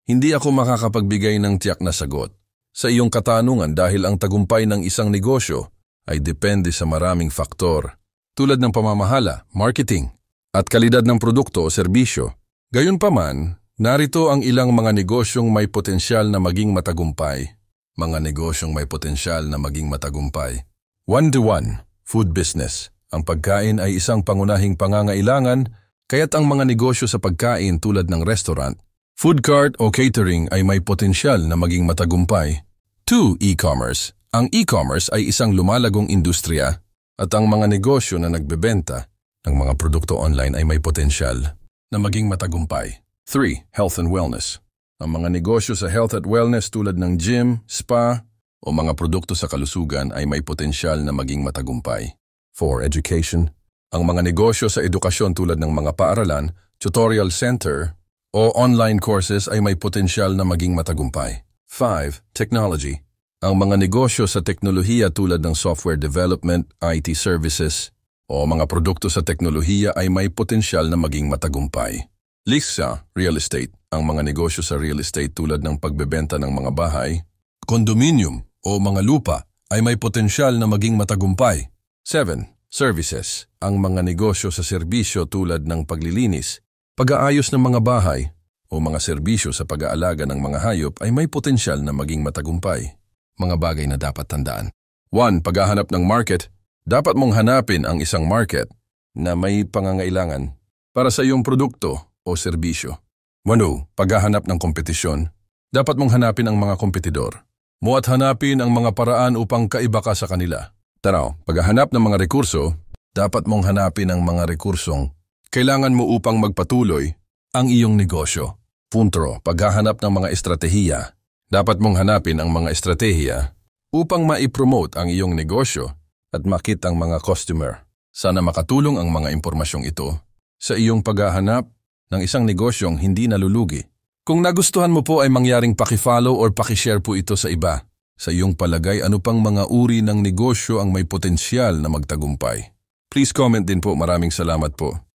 Hindi ako makakapagbigay ng tiyak na sagot sa iyong katanungan dahil ang tagumpay ng isang negosyo ay depende sa maraming faktor tulad ng pamamahala, marketing, at kalidad ng produkto o serbisyo. Gayunpaman, narito ang ilang mga negosyong may potensyal na maging matagumpay. Mga negosyong may potensyal na maging matagumpay. 1-to-1, food business. Ang pagkain ay isang pangunahing pangangailangan, kaya't ang mga negosyo sa pagkain tulad ng restaurant, food cart o catering ay may potensyal na maging matagumpay. 2. E-commerce. Ang e-commerce ay isang lumalagong industriya at ang mga negosyo na nagbebenta ng mga produkto online ay may potensyal na maging matagumpay. 3. Health and wellness. Ang mga negosyo sa health at wellness tulad ng gym, spa o mga produkto sa kalusugan ay may potensyal na maging matagumpay. 4. Education. Ang mga negosyo sa edukasyon tulad ng mga paaralan, tutorial center o online courses ay may potensyal na maging matagumpay. 5. Technology. Ang mga negosyo sa teknolohiya tulad ng software development, IT services o mga produkto sa teknolohiya ay may potensyal na maging matagumpay. Lisa, real estate. Ang mga negosyo sa real estate tulad ng pagbebenta ng mga bahay, condominium o mga lupa ay may potensyal na maging matagumpay. 7. Services. Ang mga negosyo sa serbisyo tulad ng paglilinis, pag-aayos ng mga bahay o mga serbisyo sa pag-aalaga ng mga hayop ay may potensyal na maging matagumpay. Mga bagay na dapat tandaan. 1. Paghahanap ng market. Dapat mong hanapin ang isang market na may pangangailangan para sa iyong produkto o serbisyo. 2. Paghahanap ng kompetisyon. Dapat mong hanapin ang mga kompetidor mo at hanapin ang mga paraan upang kaiba ka sa kanila. Tanaw, paghahanap ng mga rekurso, dapat mong hanapin ang mga rekursong kailangan mo upang magpatuloy ang iyong negosyo. 4. Paghahanap ng mga estratehiya. Dapat mong hanapin ang mga estratehiya upang maipromote ang iyong negosyo at makita ang mga customer. Sana makatulong ang mga impormasyong ito sa iyong paghahanap ng isang negosyong hindi nalulugi. Kung nagustuhan mo po ay mangyaring paki-follow or paki-share po ito sa iba. Sa iyong palagay, ano pang mga uri ng negosyo ang may potensyal na magtagumpay? Please comment din po. Maraming salamat po.